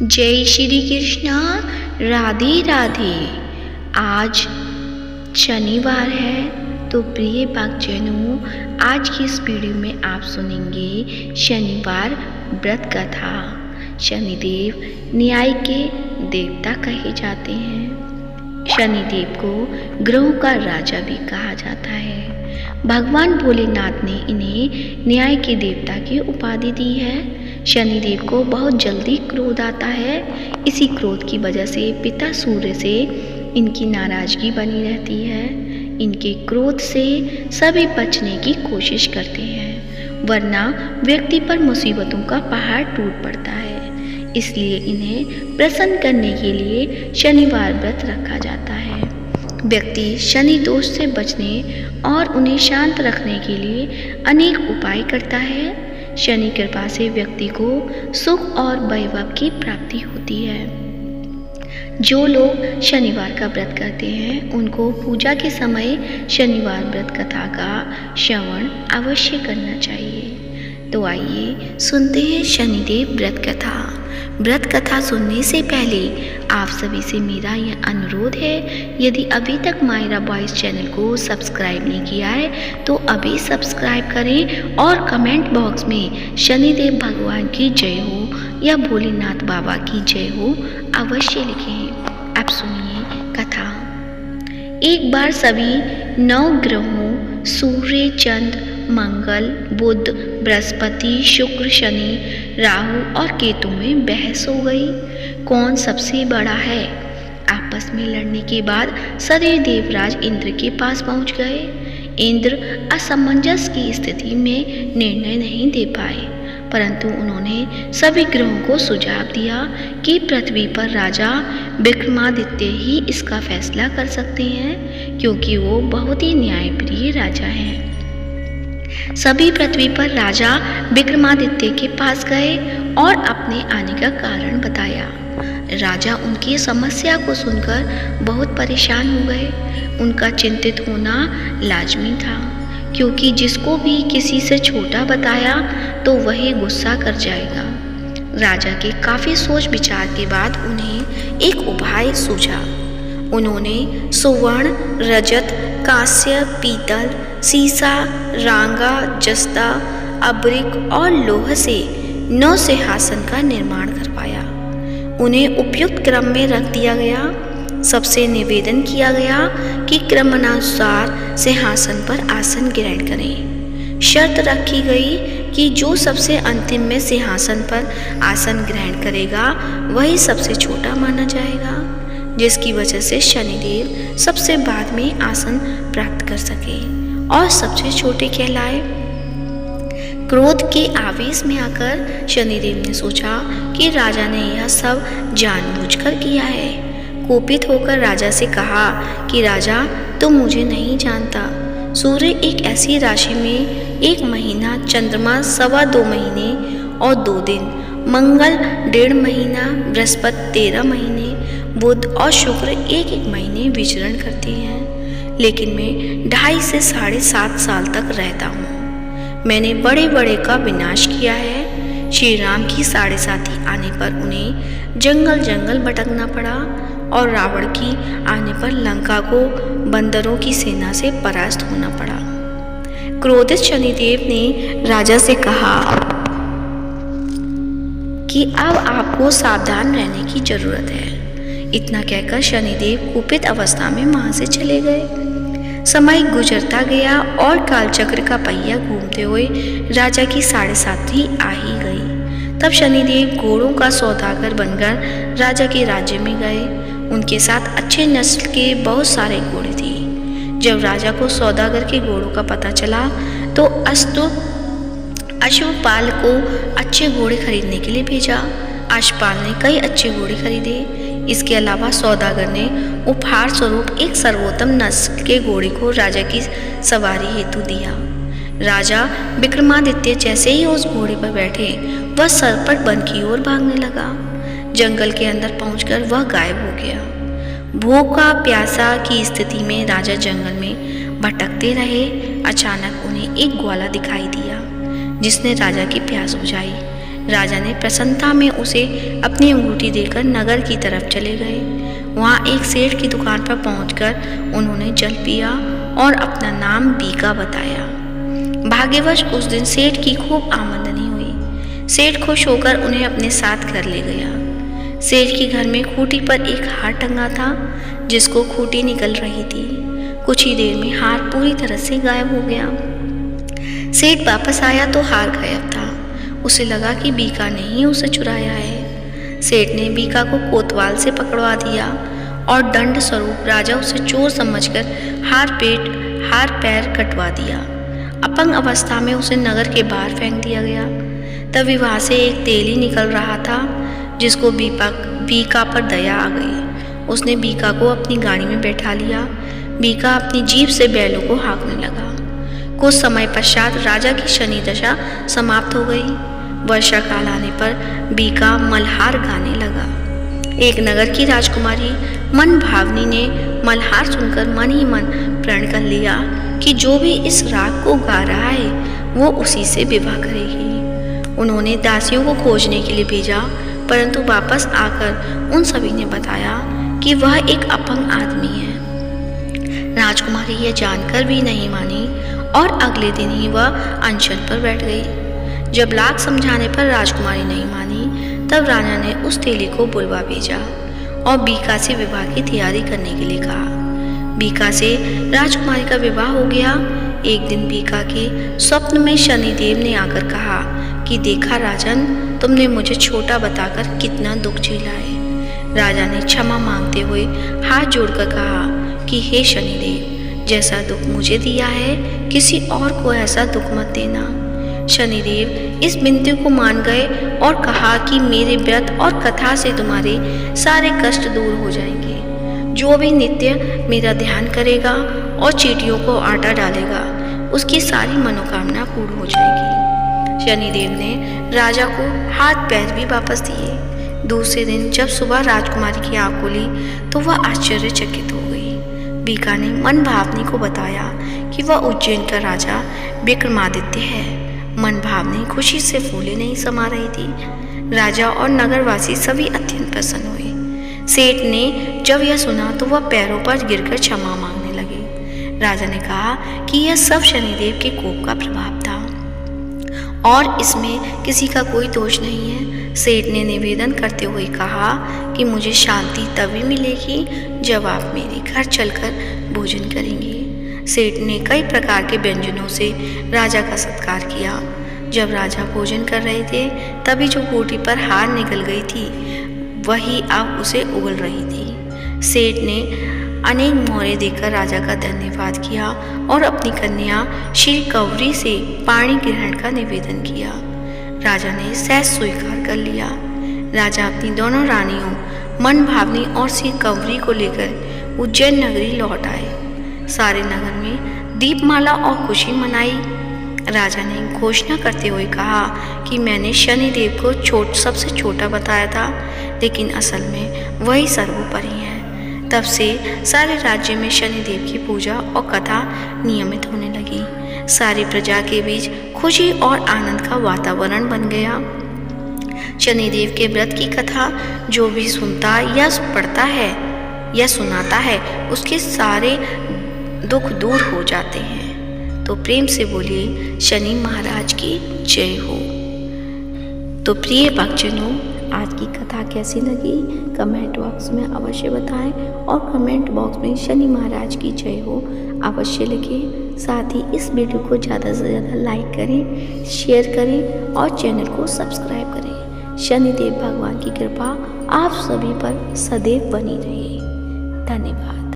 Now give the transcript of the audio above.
जय श्री कृष्णा। राधे राधे। आज शनिवार है तो प्रिय भक्तजनों, आज की इस वीडियो में आप सुनेंगे शनिवार व्रत कथा। शनिदेव न्याय के देवता कहे जाते हैं। शनिदेव को ग्रहों का राजा भी कहा जाता है। भगवान भोलेनाथ ने इन्हें न्याय के देवता की उपाधि दी है। शनिदेव को बहुत जल्दी क्रोध आता है। इसी क्रोध की वजह से पिता सूर्य से इनकी नाराजगी बनी रहती है। इनके क्रोध से सभी बचने की कोशिश करते हैं, वरना व्यक्ति पर मुसीबतों का पहाड़ टूट पड़ता है। इसलिए इन्हें प्रसन्न करने के लिए शनिवार व्रत रखा जाता है। व्यक्ति शनि दोष से बचने और उन्हें शांत रखने के लिए अनेक उपाय करता है। शनि कृपा से व्यक्ति को सुख और वैभव की प्राप्ति होती है। जो लोग शनिवार का व्रत करते हैं उनको पूजा के समय शनिवार व्रत कथा का श्रवण अवश्य करना चाहिए। तो आइए सुनते हैं शनिदेव व्रत कथा। व्रत कथा सुनने से पहले आप सभी से मेरा यह अनुरोध है, यदि अभी तक मायरा बॉयज़ चैनल को सब्सक्राइब नहीं किया है तो अभी सब्सक्राइब करें और कमेंट बॉक्स में शनिदेव भगवान की जय हो या भोलेनाथ बाबा की जय हो अवश्य लिखें। अब सुनिए कथा। एक बार सभी 9 ग्रहों सूर्य, चंद्र, मंगल, बुध, बृहस्पति, शुक्र, शनि, राहु और केतु में बहस हो गई, कौन सबसे बड़ा है। आपस में लड़ने के बाद सदैव देवराज इंद्र के पास पहुंच गए। इंद्र असमंजस की स्थिति में निर्णय नहीं दे पाए, परंतु उन्होंने सभी ग्रहों को सुझाव दिया कि पृथ्वी पर राजा विक्रमादित्य ही इसका फैसला कर सकते हैं, क्योंकि वो बहुत ही न्यायप्रिय राजा हैं। सभी पृथ्वी पर राजा विक्रमादित्य के पास गए और अपने आने का कारण बताया। राजा उनकी समस्या को सुनकर बहुत परेशान हो गए। उनका चिंतित होना लाजमी था, क्योंकि जिसको भी किसी से छोटा बताया तो वही गुस्सा कर जाएगा। राजा के काफी सोच विचार के बाद उन्हें एक उपाय सूझा। उन्होंने सुवर्ण, रजत, कांस्य, पीतल, सीसा, रांगा, जस्ता, अब्रिक और लोह से 9 सिंहासन का निर्माण करवाया। उन्हें उपयुक्त क्रम में रख दिया गया। सबसे निवेदन किया गया कि क्रमानुसार सिंहासन पर आसन ग्रहण करें। शर्त रखी गई कि जो सबसे अंतिम में सिंहासन पर आसन ग्रहण करेगा वही सबसे छोटा माना जाएगा, जिसकी वजह से शनिदेव सबसे बाद में आसन प्राप्त कर सके और सबसे छोटे कहलाए। क्रोध के आवेश में आकर शनिदेव ने सोचा कि राजा ने यह सब जानबूझकर किया है। कोपित होकर राजा से कहा कि राजा, तुम मुझे नहीं जानता। सूर्य एक ऐसी राशि में 1 महीना, चंद्रमा 2.25 महीने और 2 दिन, मंगल 1.5 महीना, बृहस्पति 13 महीने, बुध और शुक्र 1-1 महीने विचरण करते हैं, लेकिन मैं 2.5 से 7.5 साल तक रहता हूँ। मैंने बड़े बड़े का विनाश किया है। श्री राम की 7.5 आने पर उन्हें जंगल जंगल भटकना पड़ा और रावण की आने पर लंका को बंदरों की सेना से परास्त होना पड़ा। क्रोधित शनिदेव ने राजा से कहा कि अब आपको सावधान रहने की जरूरत है। इतना कहकर शनिदेव कुपित अवस्था में वहां से चले गए। समय गुजरता गया और कालचक्र का पहिया घूमते हुए राजा की 7.5 आ ही गई। तब शनिदेव घोड़ों का सौदागर बनकर राजा के राज्य में गए। उनके साथ अच्छे नस्ल के बहुत सारे घोड़े थे। जब राजा को सौदागर के घोड़ों का पता चला तो अश्वपाल को अच्छे घोड़े खरीदने के लिए भेजा। अश्वपाल ने कई अच्छे घोड़े खरीदे। इसके अलावा सौदागर ने उपहार स्वरूप एक सर्वोत्तम नस्ल के घोड़े को राजा की सवारी हेतु दिया। राजा विक्रमादित्य जैसे ही उस घोड़े पर बैठे वह सरपट वन की ओर भागने लगा। जंगल के अंदर पहुंचकर वह गायब हो गया। भूखा प्यासा की स्थिति में राजा जंगल में भटकते रहे। अचानक उन्हें एक ग्वाला दिखाई दिया जिसने राजा की प्यास बुझाई। राजा ने प्रसन्नता में उसे अपनी अंगूठी देकर नगर की तरफ चले गए। वहाँ एक सेठ की दुकान पर पहुंचकर उन्होंने जल पिया और अपना नाम बीका बताया। भाग्यवश उस दिन सेठ की खूब आमदनी हुई। सेठ खुश होकर उन्हें अपने साथ घर ले गया। सेठ के घर में खूंटी पर एक हार टंगा था, जिसको खूंटी निकल रही थी। कुछ ही देर में हार पूरी तरह से गायब हो गया। सेठ वापस आया तो हार गायब था। उसे लगा कि बीका ने ही उसे चुराया है। सेठ ने बीका को कोतवाल से पकड़वा दिया और दंड स्वरूप राजा उसे चोर समझकर हार पैर कटवा दिया। अपंग अवस्था में उसे नगर के बाहर फेंक दिया गया। तभी वहाँ से एक तेली निकल रहा था, जिसको बीका पर दया आ गई। उसने बीका को अपनी गाड़ी में बैठा लिया। बीका अपनी जीभ से बैलों को हाँकने लगा। कुछ समय पश्चात राजा की शनि दशा समाप्त हो गई। वर्षा काल आने पर बीका मल्हार गाने लगा। एक नगर की राजकुमारी मन भावनी ने मल्हार सुनकर मन ही मन प्रण कर लिया कि जो भी इस राग को गा रहा है वो उसी से विवाह करेगी। उन्होंने दासियों को खोजने के लिए भेजा, परंतु वापस आकर उन सभी ने बताया कि वह एक अपंग आदमी है। राजकुमारी यह जानकर भी नहीं मानी और अगले दिन ही वह अनशन पर बैठ गई। जब लाख समझाने पर राजकुमारी नहीं मानी, तब राजा ने उस तेली को बुलवा भेजा और बीका से विवाह की तैयारी करने के लिए कहा। बीका से राजकुमारी का विवाह हो गया। एक दिन बीका के स्वप्न में शनिदेव ने आकर कहा कि देखा राजन, तुमने मुझे छोटा बताकर कितना दुख झेला है। राजा ने क्षमा मांगते हुए हाथ जोड़कर कहा कि हे शनिदेव, जैसा दुख मुझे दिया है किसी और को ऐसा दुख मत देना। शनिदेव इस विनती को मान गए और कहा कि मेरे व्रत और कथा से तुम्हारे सारे कष्ट दूर हो जाएंगे। जो भी नित्य मेरा ध्यान करेगा और चींटियों को आटा डालेगा, उसकी सारी मनोकामना पूर्ण हो जाएगी। शनिदेव ने राजा को हाथ पैर भी वापस दिए। दूसरे दिन जब सुबह राजकुमारी की आँख खुली तो वह आश्चर्यचकित हो गई। बीका ने मन भावनी को बताया कि वह उज्जैन का राजा विक्रमादित्य है। मन भावनी खुशी से फूले नहीं समा रही थी। राजा और नगरवासी सभी अत्यंत प्रसन्न हुए। सेठ ने जब यह सुना तो वह पैरों पर गिरकर क्षमा मांगने लगे। राजा ने कहा कि यह सब शनिदेव के कोप का प्रभाव था और इसमें किसी का कोई दोष नहीं है। सेठ ने निवेदन करते हुए कहा कि मुझे शांति तभी मिलेगी जब आप मेरे घर चलकर भोजन करेंगे। सेठ ने कई प्रकार के व्यंजनों से राजा का सत्कार किया। जब राजा भोजन कर रहे थे तभी जो खूंटी पर हार निकल गई थी वही अब उसे उगल रही थी। सेठ ने अनेक मोहरे देकर राजा का धन्यवाद किया और अपनी कन्या श्री कौरी से पाणी ग्रहण का निवेदन किया। राजा ने सहज स्वीकार कर लिया। राजा अपनी दोनों रानियों मन भावनी और श्री कौरी को लेकर उज्जैन नगरी लौट आए। सारे नगर में दीपमाला और खुशी मनाई। राजा ने घोषणा करते हुए कहा कि मैंने शनिदेव को सबसे छोटा बताया था, लेकिन असल में वही सर्वोपरि है। तब से सारे राज्य में शनिदेव की पूजा और कथा नियमित होने लगी। सारी प्रजा के बीच खुशी और आनंद का वातावरण बन गया। शनिदेव के व्रत की कथा जो भी सुनता या पढ़ता है या सुनाता है, उसके सारे दुख दूर हो जाते हैं। तो प्रेम से बोलिए शनि महाराज की जय हो। तो प्रिय भक्तजनों, आज की कथा कैसी लगी कमेंट बॉक्स में अवश्य बताएं और कमेंट बॉक्स में शनि महाराज की जय हो अवश्य लिखें। साथ ही इस वीडियो को ज़्यादा से ज़्यादा लाइक करें, शेयर करें और चैनल को सब्सक्राइब करें। शनिदेव भगवान की कृपा आप सभी पर सदैव बनी रहे। धन्यवाद।